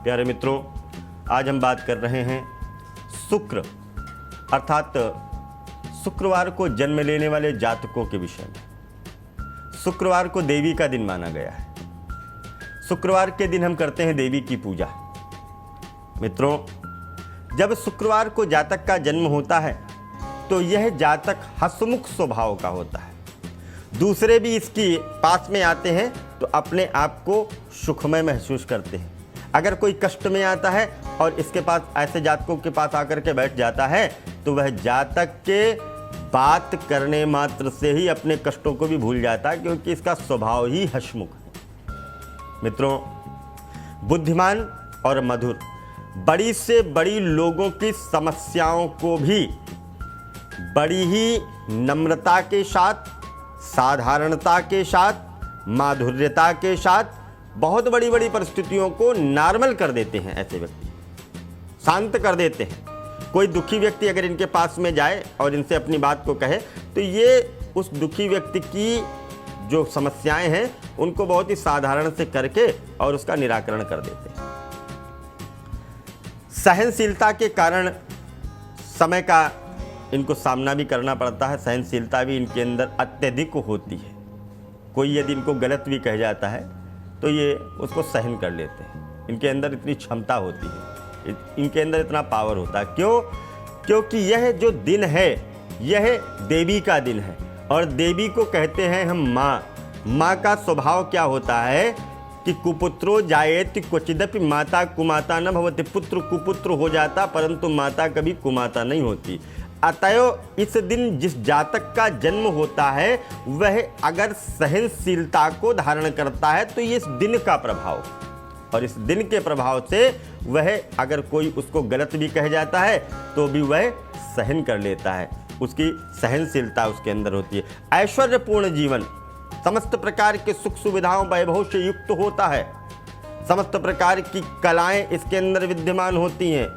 प्यारे मित्रों, आज हम बात कर रहे हैं शुक्र अर्थात शुक्रवार को जन्म लेने वाले जातकों के विषय में। शुक्रवार को देवी का दिन माना गया है। शुक्रवार के दिन हम करते हैं देवी की पूजा। मित्रों, जब शुक्रवार को जातक का जन्म होता है तो यह जातक हंसमुख स्वभाव का होता है। दूसरे भी इसके पास में आते हैं तो अपने आप को सुखमय महसूस करते हैं। अगर कोई कष्ट में आता है और इसके पास ऐसे जातकों के पास आकर के बैठ जाता है तो वह जातक के बात करने मात्र से ही अपने कष्टों को भी भूल जाता है, क्योंकि इसका स्वभाव ही हंसमुख है। मित्रों, बुद्धिमान और मधुर, बड़ी से बड़ी लोगों की समस्याओं को भी बड़ी ही नम्रता के साथ, साधारणता के साथ, माधुर्यता के साथ बहुत बड़ी बड़ी परिस्थितियों को नॉर्मल कर देते हैं। ऐसे व्यक्ति शांत कर देते हैं। कोई दुखी व्यक्ति अगर इनके पास में जाए और इनसे अपनी बात को कहे तो ये उस दुखी व्यक्ति की जो समस्याएं हैं उनको बहुत ही साधारण से करके और उसका निराकरण कर देते हैं। सहनशीलता के कारण समय का इनको सामना भी करना पड़ता है। सहनशीलता भी इनके अंदर अत्यधिक होती है। कोई यदि इनको गलत भी कह जाता है तो ये उसको सहन कर लेते हैं। इनके अंदर इतनी क्षमता होती है, इनके अंदर इतना पावर होता है। क्यों? क्योंकि यह जो दिन है यह देवी का दिन है और देवी को कहते हैं हम माँ। माँ का स्वभाव क्या होता है कि कुपुत्रो जायेति क्वचिदपि माता कुमाता न भवति। पुत्र कुपुत्र हो जाता परंतु माता कभी कुमाता नहीं होती। अतएव इस दिन जिस जातक का जन्म होता है वह अगर सहनशीलता को धारण करता है तो ये इस दिन का प्रभाव, और इस दिन के प्रभाव से वह अगर कोई उसको गलत भी कह जाता है तो भी वह सहन कर लेता है। उसकी सहनशीलता उसके अंदर होती है। ऐश्वर्यपूर्ण जीवन, समस्त प्रकार के सुख सुविधाओं वैभव से युक्त होता है। समस्त प्रकार की कलाएं इसके अंदर विद्यमान होती हैं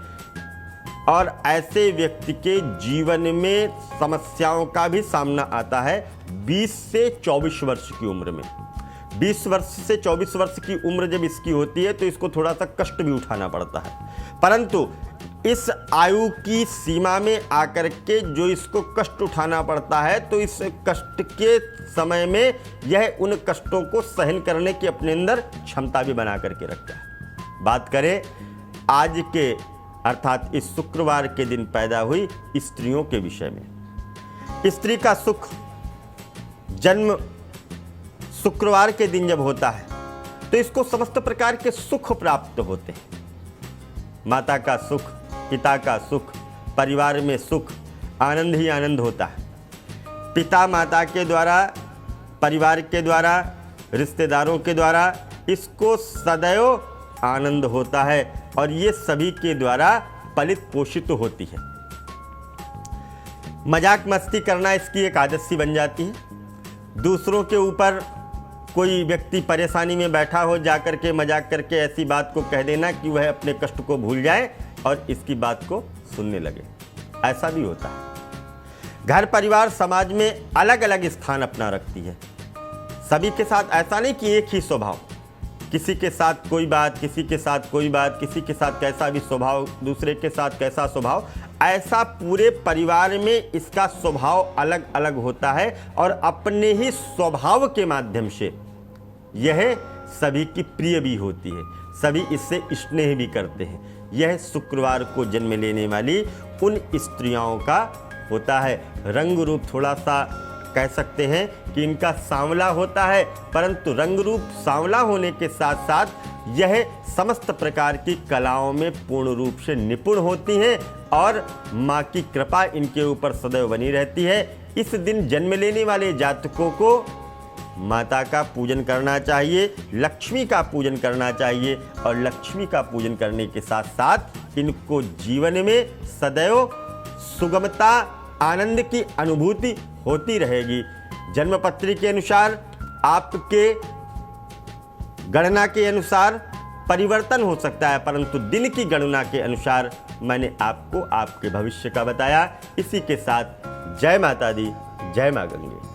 और ऐसे व्यक्ति के जीवन में समस्याओं का भी सामना आता है 20 से 24 वर्ष की उम्र में। 20 वर्ष से 24 वर्ष की उम्र जब इसकी होती है तो इसको थोड़ा सा कष्ट भी उठाना पड़ता है, परंतु इस आयु की सीमा में आकर के जो इसको कष्ट उठाना पड़ता है तो इस कष्ट के समय में यह उन कष्टों को सहन करने की अपने अंदर क्षमता भी बना करके रखता है। बात करें आज के अर्थात इस शुक्रवार के दिन पैदा हुई स्त्रियों के विषय में। स्त्री का सुख जन्म शुक्रवार के दिन जब होता है तो इसको समस्त प्रकार के सुख प्राप्त होते हैं। माता का सुख, पिता का सुख, परिवार में सुख, आनंद ही आनंद होता है। पिता माता के द्वारा, परिवार के द्वारा, रिश्तेदारों के द्वारा इसको सदैव आनंद होता है और ये सभी के द्वारा पलित पोषित होती है। मजाक मस्ती करना इसकी एक आदत सी बन जाती है। दूसरों के ऊपर कोई व्यक्ति परेशानी में बैठा हो, जाकर के मजाक करके ऐसी बात को कह देना कि वह अपने कष्ट को भूल जाए और इसकी बात को सुनने लगे। ऐसा भी होता है। घर परिवार समाज में अलग अलग स्थान अपना रखती है। सभी के साथ ऐसा नहीं कि एक ही स्वभाव, किसी के साथ कोई बात, किसी के साथ कोई बात, किसी के साथ कैसा भी स्वभाव, दूसरे के साथ कैसा स्वभाव, ऐसा पूरे परिवार में इसका स्वभाव अलग अलग होता है और अपने ही स्वभाव के माध्यम से यह सभी की प्रिय भी होती है। सभी इससे स्नेह भी करते हैं। यह शुक्रवार को जन्म लेने वाली उन स्त्रियों का होता है। रंग रूप थोड़ा सा कह सकते हैं कि इनका सांवला होता है, परंतु रंग रूप सांवला होने के साथ साथ यह समस्त प्रकार की कलाओं में पूर्ण रूप से निपुण होती हैं और माँ की कृपा इनके ऊपर सदैव बनी रहती है। इस दिन जन्म लेने वाले जातकों को माता का पूजन करना चाहिए, लक्ष्मी का पूजन करना चाहिए और लक्ष्मी का पूजन करने के साथ साथ इनको जीवन में सदैव सुगमता, आनंद की अनुभूति होती रहेगी। जन्मपत्री के अनुसार, आपके गणना के अनुसार परिवर्तन हो सकता है, परंतु दिन की गणना के अनुसार मैंने आपको आपके भविष्य का बताया। इसी के साथ जय माता दी, जय मां गंगे।